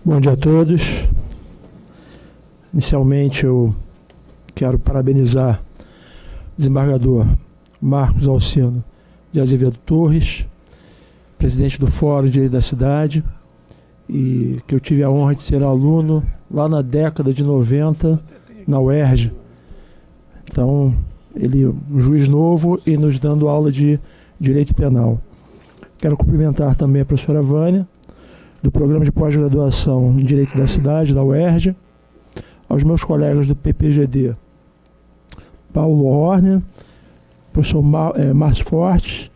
Bom dia a todos. Inicialmente eu quero parabenizar o desembargador Marcos Alcino de Azevedo Torres, presidente do Fórum de Direito da Cidade, e que eu tive a honra de ser aluno lá na década de 90 na UERJ. Então, ele é um juiz novo e nos dando aula de Direito Penal. Quero cumprimentar também a professora Vânia, do Programa de Pós-Graduação em Direito da Cidade, da UERJ, aos meus colegas do PPGD, Paulo Horner, professor Márcio Fortes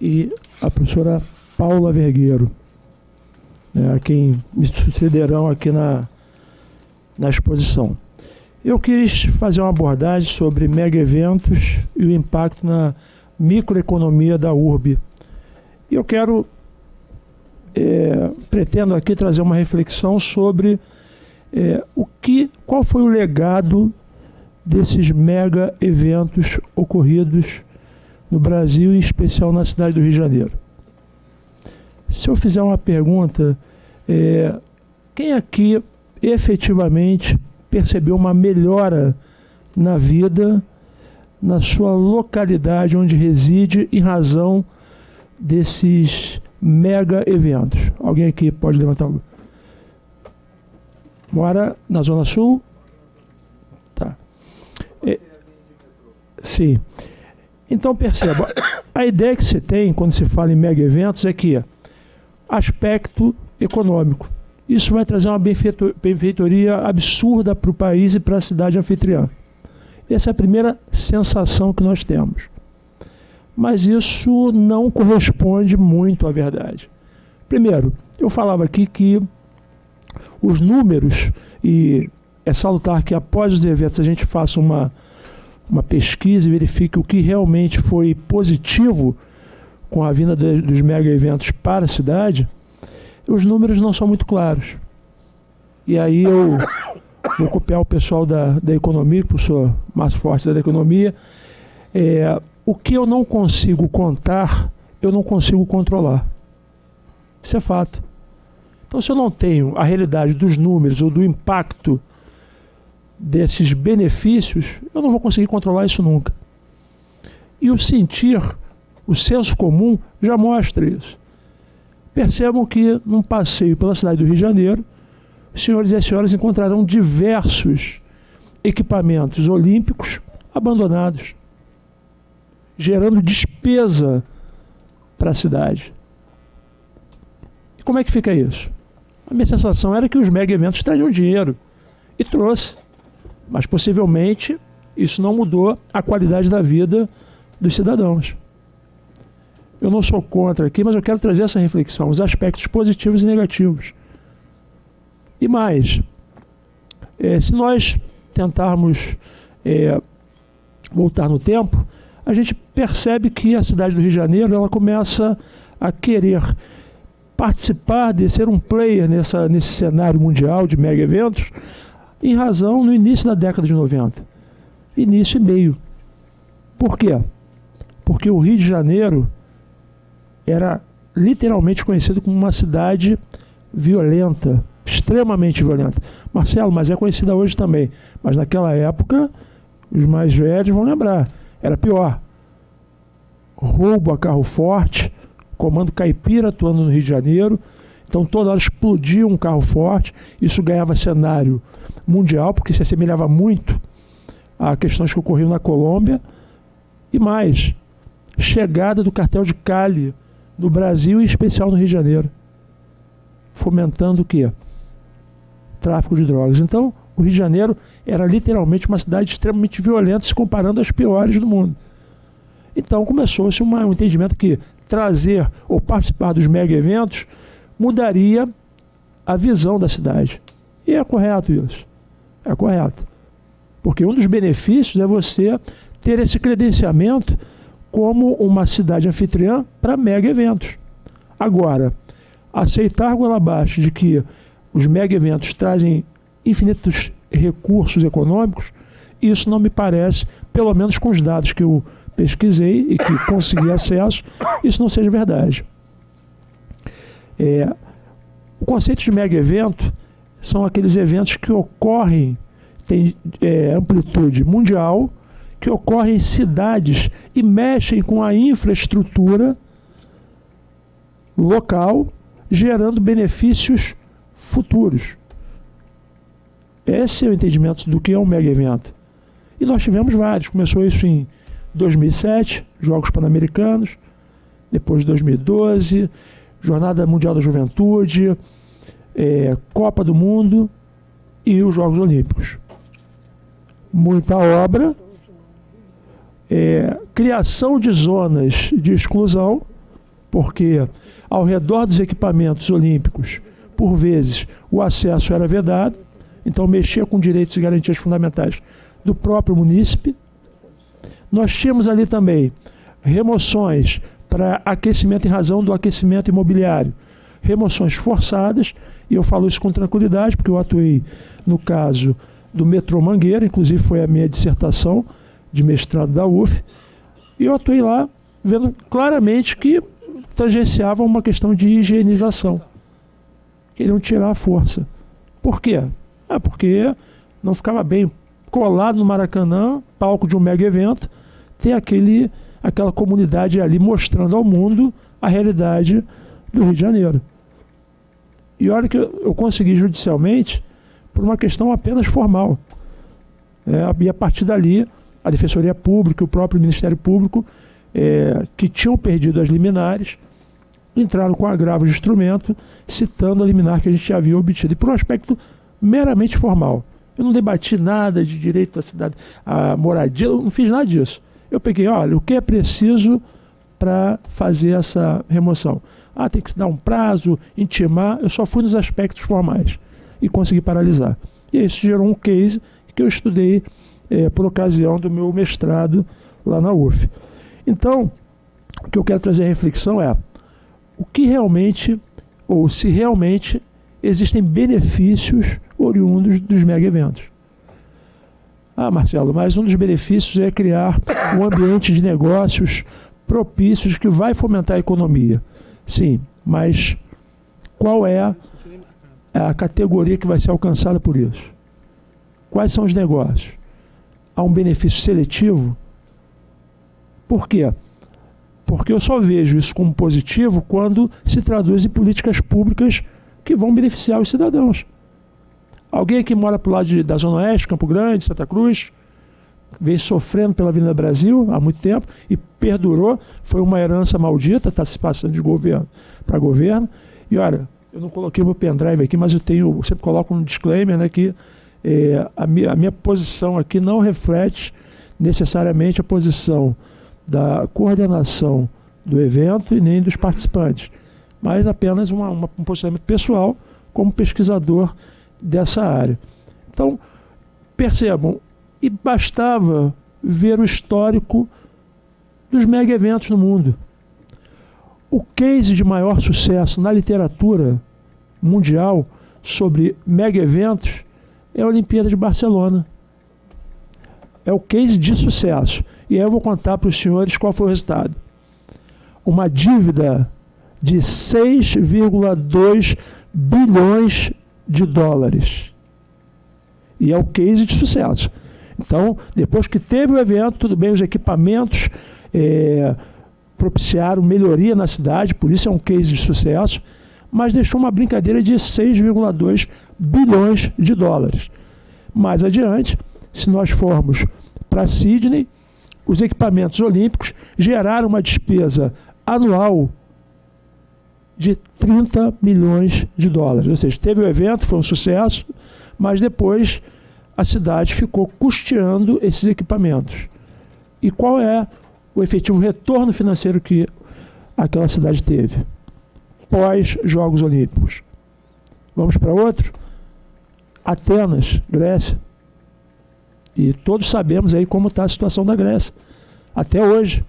e a professora Paula Vergueiro, a quem me sucederão aqui na exposição. Eu quis fazer uma abordagem sobre mega-eventos e o impacto na microeconomia da urbe. E eu pretendo aqui trazer uma reflexão sobre qual foi o legado desses mega eventos ocorridos no Brasil, em especial na cidade do Rio de Janeiro. Se eu fizer uma pergunta, quem aqui efetivamente percebeu uma melhora na vida, na sua localidade onde reside, em razão desses mega eventos? Alguém aqui pode levantar o... Mora na Zona Sul? Tá. Sim. Então perceba, a ideia que se tem quando se fala em mega eventos é que aspecto econômico. Isso vai trazer uma benfeitoria absurda para o país e para a cidade anfitriã. Essa é a primeira sensação que nós temos. Mas isso não corresponde muito à verdade. Primeiro, eu falava aqui que os números, e é salutar que após os eventos a gente faça uma pesquisa e verifique o que realmente foi positivo com a vinda dos mega eventos para a cidade, os números não são muito claros. E aí eu vou copiar o pessoal da economia, o professor Márcio Fortes da economia. O que eu não consigo contar, eu não consigo controlar. Isso é fato. Então, se eu não tenho a realidade dos números ou do impacto desses benefícios, eu não vou conseguir controlar isso nunca. E o sentir, o senso comum, já mostra isso. Percebam que, num passeio pela cidade do Rio de Janeiro, os senhores e as senhoras encontrarão diversos equipamentos olímpicos abandonados, gerando despesa para a cidade. E como é que fica isso? A minha sensação era que os mega eventos trariam dinheiro, e trouxe, mas possivelmente isso não mudou a qualidade da vida dos cidadãos. Eu não sou contra aqui, mas eu quero trazer essa reflexão, os aspectos positivos e negativos. E mais, se nós tentarmos voltar no tempo, a gente percebe que a cidade do Rio de Janeiro ela começa a querer participar de ser um player nesse cenário mundial de mega eventos, em razão no início da década de 90. Início e meio. Por quê? Porque o Rio de Janeiro era literalmente conhecido como uma cidade violenta, extremamente violenta. Marcelo, mas é conhecida hoje também. Mas naquela época, os mais velhos vão lembrar, era pior. Roubo a carro forte, comando caipira atuando no Rio de Janeiro. Então toda hora explodia um carro forte. Isso ganhava cenário mundial, porque se assemelhava muito a questões que ocorriam na Colômbia. E mais, chegada do cartel de Cali no Brasil e em especial no Rio de Janeiro, fomentando o quê? Tráfico de drogas. Então o Rio de Janeiro era literalmente uma cidade extremamente violenta, se comparando às piores do mundo. Então começou-se um entendimento que trazer ou participar dos mega eventos mudaria a visão da cidade. E é correto isso. É correto. Porque um dos benefícios é você ter esse credenciamento como uma cidade anfitriã para mega eventos. Agora, aceitar goela abaixo de que os mega eventos trazem infinitos recursos econômicos, isso não me parece, pelo menos com os dados que eu pesquisei e que consegui acesso, isso não seja verdade. O conceito de mega evento são aqueles eventos que ocorrem, tem amplitude mundial, que ocorrem em cidades e mexem com a infraestrutura local, gerando benefícios futuros. Esse é o entendimento do que é um mega evento. E nós tivemos vários. Começou isso em 2007, Jogos Pan-Americanos, depois de 2012, Jornada Mundial da Juventude, Copa do Mundo e os Jogos Olímpicos. Muita obra, criação de zonas de exclusão, porque ao redor dos equipamentos olímpicos, por vezes, o acesso era vedado, então mexia com direitos e garantias fundamentais do próprio munícipe. Nós tínhamos ali também remoções para aquecimento em razão do aquecimento imobiliário, remoções forçadas, e eu falo isso com tranquilidade, porque eu atuei no caso do metrô Mangueira, inclusive foi a minha dissertação de mestrado da UF, e eu atuei lá vendo claramente que tangenciava uma questão de higienização. Queriam tirar a força. Por quê? Porque não ficava bem colado no Maracanã, palco de um mega evento, ter aquela comunidade ali mostrando ao mundo a realidade do Rio de Janeiro. E olha que eu consegui judicialmente por uma questão apenas formal. E a partir dali, a Defensoria Pública e o próprio Ministério Público, que tinham perdido as liminares, entraram com agravo de instrumento, citando a liminar que a gente já havia obtido. E por um aspecto meramente formal. Eu não debati nada de direito da cidade, a moradia, eu não fiz nada disso. Eu peguei, olha, o que é preciso para fazer essa remoção? Tem que se dar um prazo, intimar. Eu só fui nos aspectos formais e consegui paralisar. E isso gerou um case que eu estudei por ocasião do meu mestrado lá na UF. Então, o que eu quero trazer a reflexão é o que realmente, ou se realmente existem benefícios oriundos dos mega eventos. Marcelo, mas um dos benefícios é criar um ambiente de negócios propícios que vai fomentar a economia. Sim, mas qual é a categoria que vai ser alcançada por isso? Quais são os negócios? Há um benefício seletivo? Por quê? Porque eu só vejo isso como positivo quando se traduz em políticas públicas que vão beneficiar os cidadãos. Alguém que mora para o lado da Zona Oeste, Campo Grande, Santa Cruz, vem sofrendo pela Avenida Brasil há muito tempo e perdurou, foi uma herança maldita, está se passando de governo para governo. E olha, eu não coloquei o meu pendrive aqui, mas eu sempre coloco um disclaimer, né, que a minha posição aqui não reflete necessariamente a posição da coordenação do evento e nem dos participantes, mas apenas um posicionamento pessoal como pesquisador dessa área. Então, percebam, e bastava ver o histórico dos mega eventos no mundo. O case de maior sucesso na literatura mundial sobre mega eventos é a Olimpíada de Barcelona. É o case de sucesso. E aí eu vou contar para os senhores qual foi o resultado. Uma dívida de 6,2 bilhões de dólares. E é o case de sucesso. Então, depois que teve o evento, tudo bem, os equipamentos propiciaram melhoria na cidade, por isso é um case de sucesso, mas deixou uma brincadeira de 6,2 bilhões de dólares. Mais adiante, se nós formos para Sydney, os equipamentos olímpicos geraram uma despesa anual de 30 milhões de dólares. Ou seja, teve o evento, foi um sucesso, mas depois a cidade ficou custeando esses equipamentos. E qual é o efetivo retorno financeiro que aquela cidade teve pós-Jogos Olímpicos? Vamos para outro? Atenas, Grécia. E todos sabemos aí como está a situação da Grécia. Até hoje,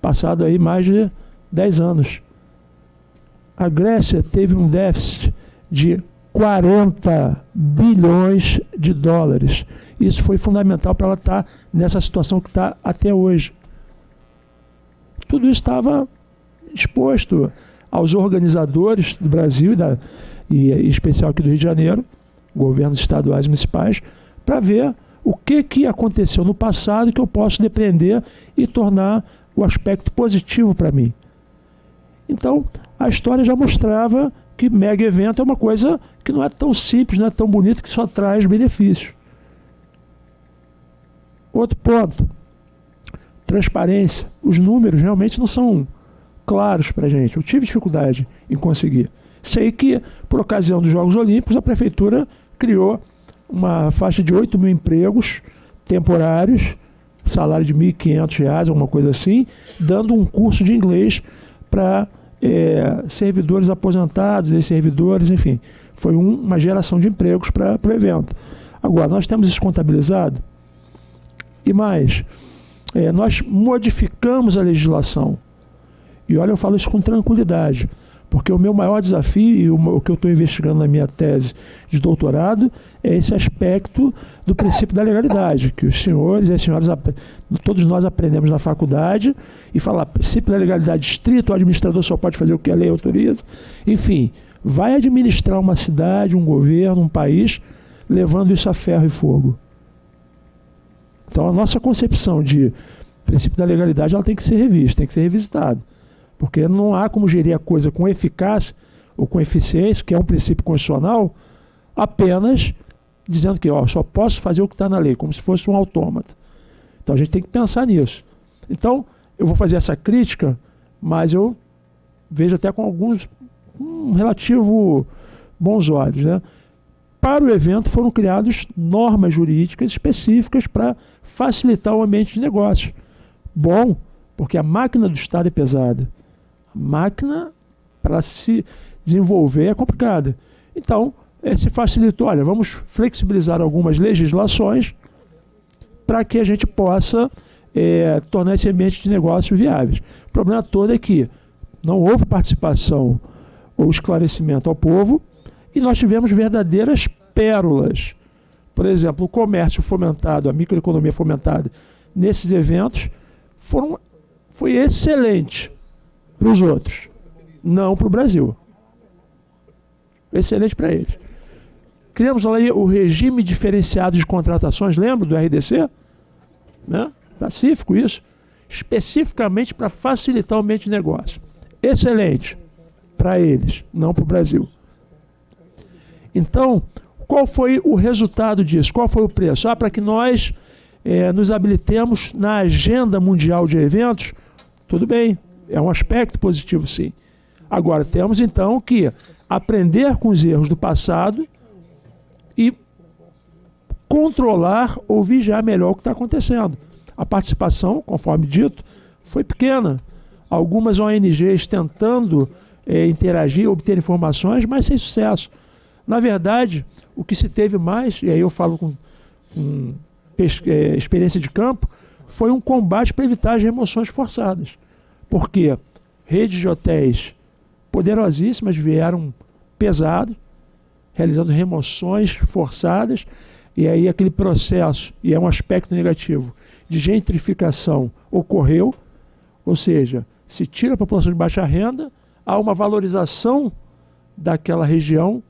passado aí mais de 10 anos. A Grécia teve um déficit de 40 bilhões de dólares. Isso foi fundamental para ela estar nessa situação que está até hoje. Tudo isso estava exposto aos organizadores do Brasil e em especial aqui do Rio de Janeiro, governos estaduais e municipais, para ver o que aconteceu no passado que eu posso depreender e tornar o aspecto positivo para mim. Então, a história já mostrava que mega evento é uma coisa que não é tão simples, não é tão bonito, que só traz benefícios. Outro ponto, transparência. Os números realmente não são claros para a gente. Eu tive dificuldade em conseguir. Sei que, por ocasião dos Jogos Olímpicos, a Prefeitura criou uma faixa de 8 mil empregos temporários, salário de R$ 1.500, alguma coisa assim, dando um curso de inglês para servidores aposentados, ex-servidores, enfim. Foi uma geração de empregos para o evento. Agora, nós temos isso contabilizado. E mais, nós modificamos a legislação. E olha, eu falo isso com tranquilidade, porque o meu maior desafio e o que eu estou investigando na minha tese de doutorado é esse aspecto do princípio da legalidade, que os senhores e as senhoras, todos nós aprendemos na faculdade, e falar princípio da legalidade estrito, o administrador só pode fazer o que a lei autoriza. Enfim, vai administrar uma cidade, um governo, um país, levando isso a ferro e fogo. Então a nossa concepção de princípio da legalidade, ela tem que ser revista, tem que ser revisitada. Porque não há como gerir a coisa com eficácia ou com eficiência, que é um princípio constitucional, apenas dizendo que só posso fazer o que está na lei, como se fosse um autômata. Então a gente tem que pensar nisso. Então, eu vou fazer essa crítica, mas eu vejo até com alguns relativo bons olhos, né? Para o evento foram criadas normas jurídicas específicas para facilitar o ambiente de negócio. Bom, porque a máquina do Estado é pesada. A máquina, para se desenvolver, é complicada. Então, se facilitou, olha, vamos flexibilizar algumas legislações para que a gente possa tornar esse ambiente de negócio viável. O problema todo é que não houve participação ou esclarecimento ao povo e nós tivemos verdadeiras pérolas. Por exemplo, o comércio fomentado, a microeconomia fomentada nesses eventos foi excelente para os outros, não para o Brasil. Excelente para eles. Criamos ali o regime diferenciado de contratações, lembra do RDC? Né? Pacífico isso. Especificamente para facilitar o ambiente de negócio. Excelente para eles, não para o Brasil. Então, qual foi o resultado disso? Qual foi o preço? Para que nós nos habilitemos na agenda mundial de eventos, tudo bem, é um aspecto positivo, sim. Agora, temos então que aprender com os erros do passado e controlar ou vigiar melhor o que está acontecendo. A participação, conforme dito, foi pequena. Algumas ONGs tentando interagir, obter informações, mas sem sucesso. Na verdade, o que se teve mais, e aí eu falo com experiência de campo, foi um combate para evitar as remoções forçadas. Porque redes de hotéis poderosíssimas vieram pesados, realizando remoções forçadas, e aí aquele processo, e é um aspecto negativo, de gentrificação ocorreu, ou seja, se tira a população de baixa renda, há uma valorização daquela região,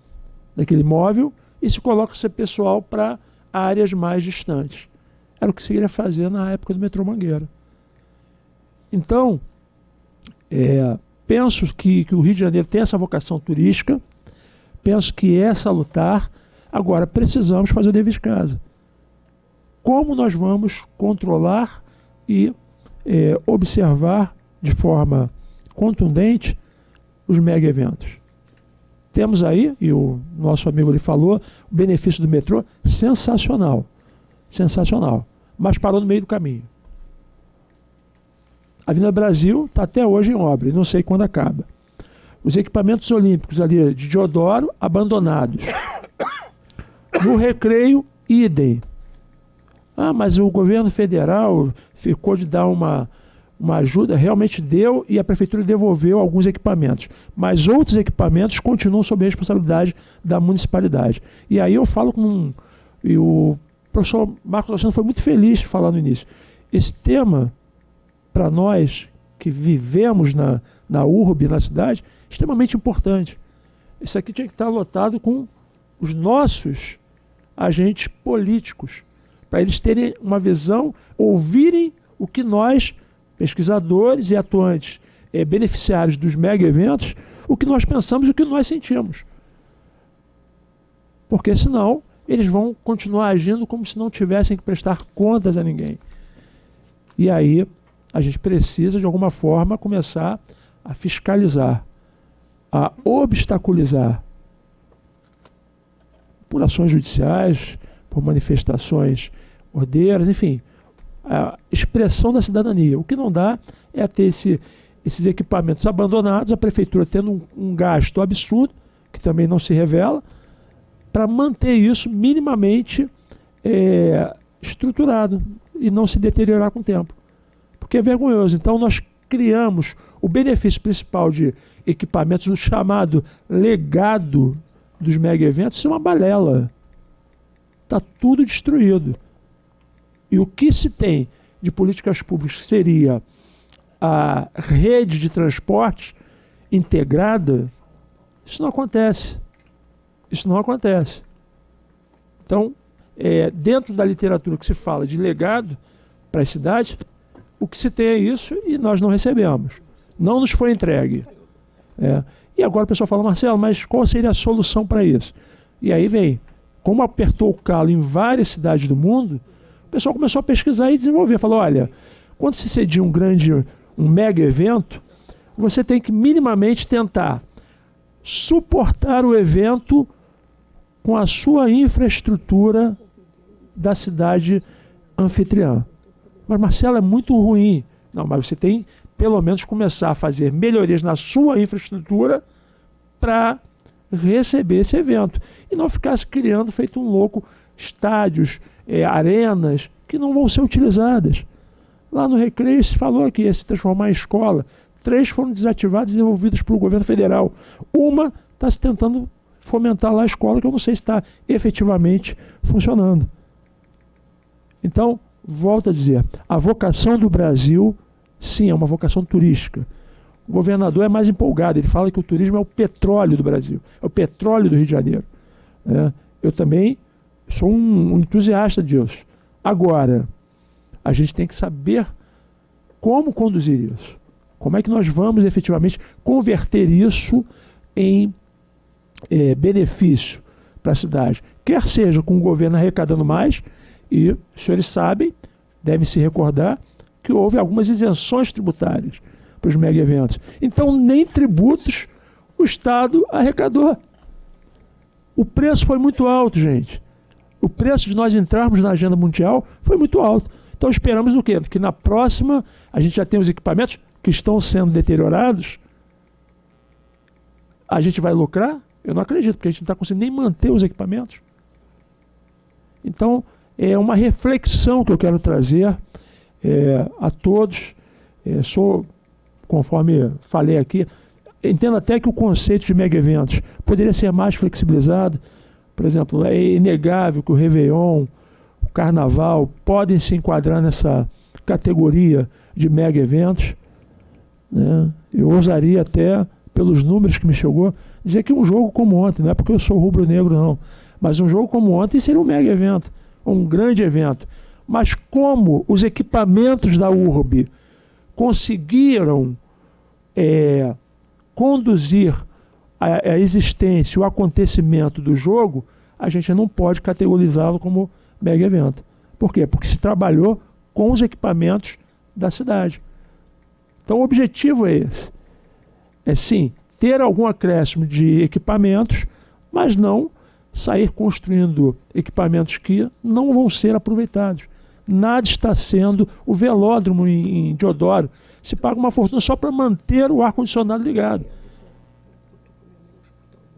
daquele imóvel, e se coloca esse pessoal para áreas mais distantes. Era o que se queria fazer na época do metrô Mangueira. Então, penso que o Rio de Janeiro tem essa vocação turística, penso que é salutar. Agora, precisamos fazer o dever de casa. Como nós vamos controlar e observar de forma contundente os mega eventos? Temos aí, e o nosso amigo ali falou, o benefício do metrô, sensacional. Sensacional. Mas parou no meio do caminho. A Avenida Brasil está até hoje em obra, e não sei quando acaba. Os equipamentos olímpicos ali de Deodoro, abandonados. No Recreio, idem. Ah, mas o governo federal ficou de dar uma ajuda, realmente deu, e a prefeitura devolveu alguns equipamentos. Mas outros equipamentos continuam sob a responsabilidade da municipalidade. E aí eu falo e o professor Marcos Alexandre foi muito feliz falando nisso. Esse tema, para nós que vivemos na urbe, na cidade, é extremamente importante. Isso aqui tinha que estar lotado com os nossos agentes políticos, para eles terem uma visão, ouvirem o que nós, pesquisadores e atuantes beneficiários dos mega eventos, o que nós pensamos e o que nós sentimos. Porque senão eles vão continuar agindo como se não tivessem que prestar contas a ninguém. E aí a gente precisa, de alguma forma, começar a fiscalizar, a obstaculizar, por ações judiciais, por manifestações ordeiras, enfim, a expressão da cidadania. O que não dá é ter esses equipamentos abandonados, a prefeitura tendo um gasto absurdo, que também não se revela, para manter isso minimamente estruturado e não se deteriorar com o tempo. Porque é vergonhoso. Então nós criamos o benefício principal de equipamentos, o chamado legado dos mega eventos, isso é uma balela. Está tudo destruído. E o que se tem de políticas públicas que seria a rede de transporte integrada, isso não acontece. Isso não acontece. Então, dentro da literatura que se fala de legado para as cidades, o que se tem é isso e nós não recebemos. Não nos foi entregue. E agora o pessoal fala, Marcelo, mas qual seria a solução para isso? E aí vem, como apertou o calo em várias cidades do mundo, o pessoal começou a pesquisar e desenvolver. Falou, olha, quando se cedia um mega evento, você tem que minimamente tentar suportar o evento com a sua infraestrutura da cidade anfitriã. Mas, Marcelo, é muito ruim. Não, mas você tem pelo menos começar a fazer melhorias na sua infraestrutura para receber esse evento. E não ficar se criando, feito um louco, estádios, arenas, que não vão ser utilizadas. Lá no Recreio se falou que ia se transformar em escola. 3 foram desativadas e devolvidas para o governo federal. Uma está se tentando fomentar lá a escola, que eu não sei se está efetivamente funcionando. Então, volto a dizer, a vocação do Brasil, sim, é uma vocação turística. O governador é mais empolgado, ele fala que o turismo é o petróleo do Brasil, é o petróleo do Rio de Janeiro. Eu também sou um entusiasta disso. Agora, a gente tem que saber como conduzir isso. Como é que nós vamos efetivamente converter isso em benefício para a cidade? Quer seja com o governo arrecadando mais, e os senhores sabem, devem se recordar, que houve algumas isenções tributárias para os mega eventos. Então, nem tributos o Estado arrecadou. O preço foi muito alto, gente. O preço de nós entrarmos na agenda mundial foi muito alto. Então, esperamos o quê? Que na próxima a gente já tem os equipamentos que estão sendo deteriorados. A gente vai lucrar? Eu não acredito, porque a gente não está conseguindo nem manter os equipamentos. Então, é uma reflexão que eu quero trazer a todos. Conforme falei aqui, entendo até que o conceito de mega eventos poderia ser mais flexibilizado. Por exemplo, é inegável que o Réveillon, o Carnaval, podem se enquadrar nessa categoria de mega eventos. Eu ousaria até, pelos números que me chegou, dizer que um jogo como ontem, não é porque eu sou rubro-negro não, mas um jogo como ontem seria um mega evento, um grande evento. Mas como os equipamentos da URB conseguiram conduzir a existência, o acontecimento do jogo, a gente não pode categorizá-lo como mega evento. Por quê? Porque se trabalhou com os equipamentos da cidade. Então o objetivo é esse. É sim, ter algum acréscimo de equipamentos, mas não sair construindo equipamentos que não vão ser aproveitados. Nada está sendo o velódromo em Deodoro. Se paga uma fortuna só para manter o ar-condicionado ligado.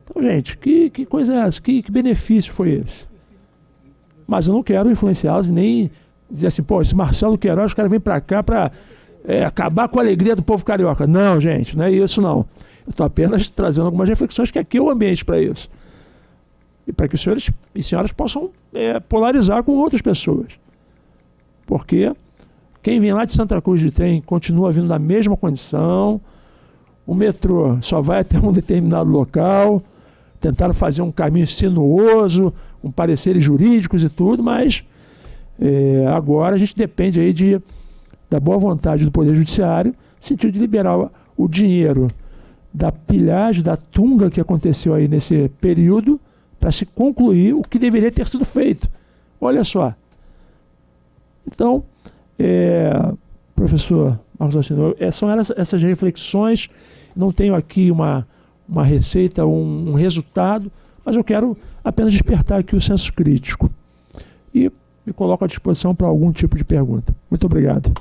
Então, gente, que coisa é essa? Que benefício foi esse? Mas eu não quero influenciá-los nem dizer assim, pô, esse Marcelo Queiroz, o cara vem para cá para acabar com a alegria do povo carioca. Não, gente, não é isso não. Eu estou apenas trazendo algumas reflexões que aqui é o ambiente para isso. E para que os senhores e senhoras possam polarizar com outras pessoas. Porque quem vem lá de Santa Cruz de Trem continua vindo na mesma condição, o metrô só vai até um determinado local, tentaram fazer um caminho sinuoso, com pareceres jurídicos e tudo, mas agora a gente depende aí da boa vontade do Poder Judiciário, no sentido de liberar o dinheiro da pilhagem, da tunga que aconteceu aí nesse período, para se concluir o que deveria ter sido feito. Olha só. Então, professor Marcos Agostinho, são essas reflexões. Não tenho aqui uma receita, um resultado, mas eu quero apenas despertar aqui o senso crítico. E me coloco à disposição para algum tipo de pergunta. Muito obrigado.